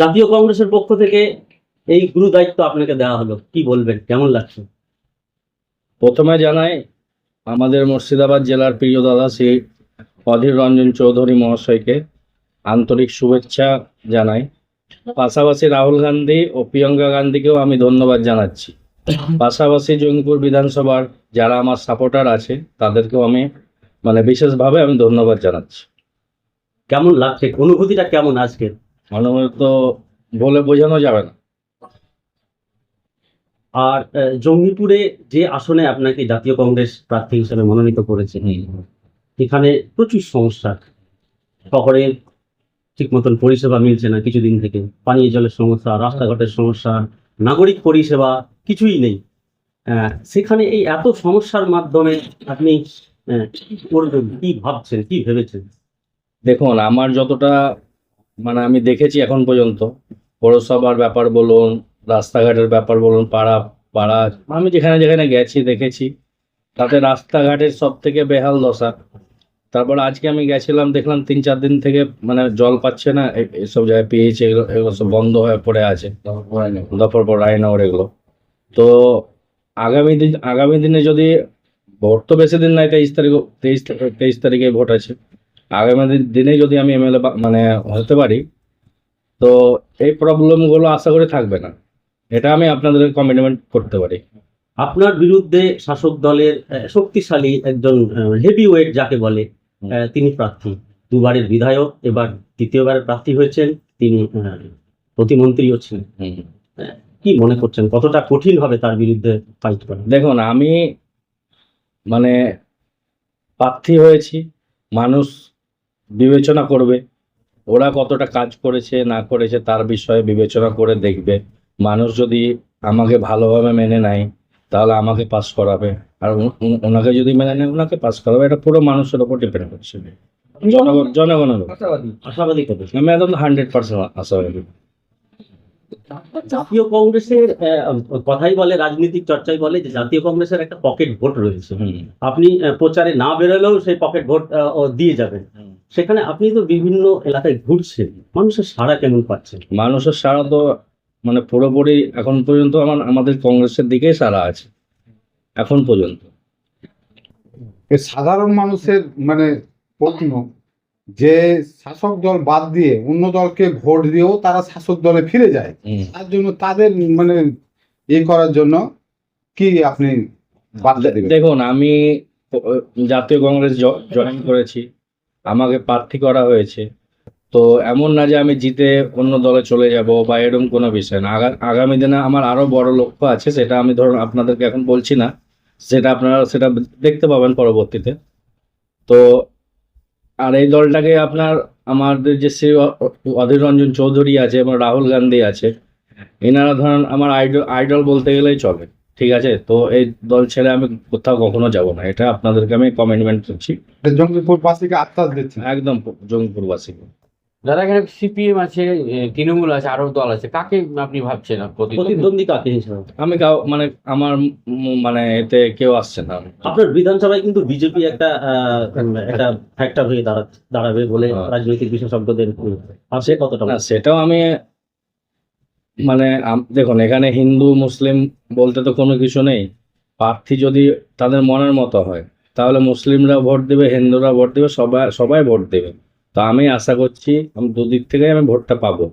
জাতীয় কংগ্রেসের পক্ষ থেকে এই গুরু দায়িত্ব আপনাকে দেওয়া হলো, কি বলবেন, কেমন লাগছে? প্রথমে জানাই আমাদের মুর্শিদাবাদ জেলার প্রিয় দাদা শ্রী অধীর রঞ্জন চৌধুরী মহাশয়কে আন্তরিক শুভেচ্ছা জানাই। পাশাপাশি রাহুল গান্ধী ও প্রিয়াঙ্কা গান্ধীকেও আমি ধন্যবাদ জানাচ্ছি। পাশাপাশি জঙ্গিপুর বিধানসভার যারা আমার সাপোর্টার আছে তাদেরকেও আমি বিশেষভাবে আমি ধন্যবাদ জানাচ্ছি। কেমন লাগছে, অনুভূতিটা কেমন আজকে? তো বলে বোঝানো যাবে না। আর জঙ্গিপুরে যে আসনে আপনাকে জাতীয় কংগ্রেস প্রার্থী হিসেবে মনোনীত করেছে, এখানে প্রচুর সমস্যা। শহরে ঠিক মতন পরিষেবা মিলছে না কিছুদিন থেকে, পানীয় জলের সমস্যা, রাস্তাঘাটের সমস্যা, নাগরিক পরিষেবা কিছুই নেই। সেখানে এই এত সমস্যার মাধ্যমে আপনি কি করবেন, কি ভাবছেন, কি ভেবেছেন? দেখুন, আমার যতটা আমি দেখেছি এখন পর্যন্ত, পৌরসভার ব্যাপার বলুন, রাস্তাঘাটের ব্যাপার বলুন, পাড়া পাড়া আমি যেখানে যেখানে গেছি দেখেছি, তাতে রাস্তাঘাটের সব থেকে বেহাল দশা। তারপর আজকে আমি গেছিলাম, দেখলাম 3-4 দিন থেকে জল পাচ্ছে না, এসব জায়গায় পেয়েছে, এগুলো এগুলো সব বন্ধ হয়ে পড়ে আছে, দফরপুর রায়নগর এগুলো। তো আগামী দিনে যদি ভোট তো বেশি দিন নাই, 23 তারিখে ভোট আছে, আগামী দিনে যদি আমি এমএলএ হতে পারি, তো এই প্রবলেমগুলো আশা করি থাকবে না। এটা আমি আপনাদের কমিটমেন্ট করতে পারি। আপনার বিরুদ্ধে শাসক দলের শক্তিশালী একজন হেভি ওয়েট যাকে বলে, তিনি প্রার্থী, দুবারের বিধায়ক, এবার তৃতীয়বারের প্রার্থী হয়েছেন। তিনি প্রতিমন্ত্রীও ছিলেন। কি মনে করছেন, কতটা কঠিন হবে তার বিরুদ্ধে ফাইট করা? দেখুন, আমি প্রার্থী হয়েছি, মানুষ বিবেচনা করবে, ওরা কতটা কাজ করেছে না করেছে তার বিষয়ে বিবেচনা করে দেখবে। মানুষ যদি আমাকে ভালোভাবে মেনে নেয় তাহলে আমাকে পাস করাবে, আর ওনাকে যদি মেনে নেয় ওনাকে পাস করাবে। এটা পুরো মানুষের উপর ডিপেন্ড করছে, জনগণের উপর। আশাবাদী কবে? আমি একদম 100% আশাবাদী। জাতীয় কংগ্রেসের কথাই বলে, রাজনৈতিক চর্চাই বলে যে জাতীয় কংগ্রেসের একটা পকেট ভোট রয়েছে। আপনি প্রচারে না বেরোলেও সেই পকেট ভোট দিয়ে যাবেন। সেখানে আপনি তো বিভিন্ন এলাকায় ঘুরছেন, মানুষের সাড়া কেমন পাচ্ছেন? মানুষের সাড়া তো পুরোপুরি এখন পর্যন্ত আমাদের কংগ্রেসের দিকেই সাড়া আছে এখন পর্যন্ত। সাধারণ মানুষের প্রশ্ন যে শাসক দল বাদ দিয়ে অন্য দলকে ভোট দিয়েও তারা শাসক দলে ফিরে যায়, তার জন্য তাদের করার জন্য কি আপনি বার্তা দিবেন? দেখুন, আমি জাতীয় কংগ্রেস জয়েন করেছি, আমাকে প্রার্থী করা হয়েছে, তো এমন না যে আমি জিতে অন্য দলে চলে যাব বা এরকম কোনো বিষয় না। আগামী দিনে আমার আরো বড় লক্ষ্য আছে, সেটা আমি ধরুন আপনাদেরকে এখন বলছি না, আপনারা সেটা দেখতে পাবেন পরবর্তীতে। তো আর এই দলটাকে আমাদের যে শ্রী অধীর রঞ্জন চৌধুরী আছে এবং রাহুল গান্ধী আছে, এনারা ধরেন আমার আইডল বলতে গেলেই চলে। ঠিক আছে, তো এই দল ছেড়ে আমি কোথাও কখনো যাব না, এটা আপনাদেরকে আমি কমিটমেন্ট করছি। জঙ্গিপুরবাসীকে আশ্বাস দিচ্ছেন? একদম জঙ্গিপুরবাসী। দাদা, এখানে সিপিএম আছে, তৃণমূল আছে, আরো দল আছে, কাকে আপনি ভাবছেন প্রতিদ্বন্দ্বী কাকে হিসাবে? আমি আমার এতে কেউ আসছে না। আপনার বিধানসভায় কিন্তু বিজেপি একটা ফ্যাক্টর হয়ে দাঁড়াবে বলে রাজনৈতিক বিশেষজ্ঞদের আছে, কতটা? না, সেটাও আমি দেখুন, এখানে হিন্দু মুসলিম বলতে তো কোনো কিছু নেই। প্রার্থী যদি তাদের মনের মতো হয় তাহলে মুসলিমরা ভোট দেবে, হিন্দুরা ভোট দেবে, সবাই ভোট দেবে। তো আমি আশা করছি আমি দুদিক থেকে আমি ভোটটা পাবো।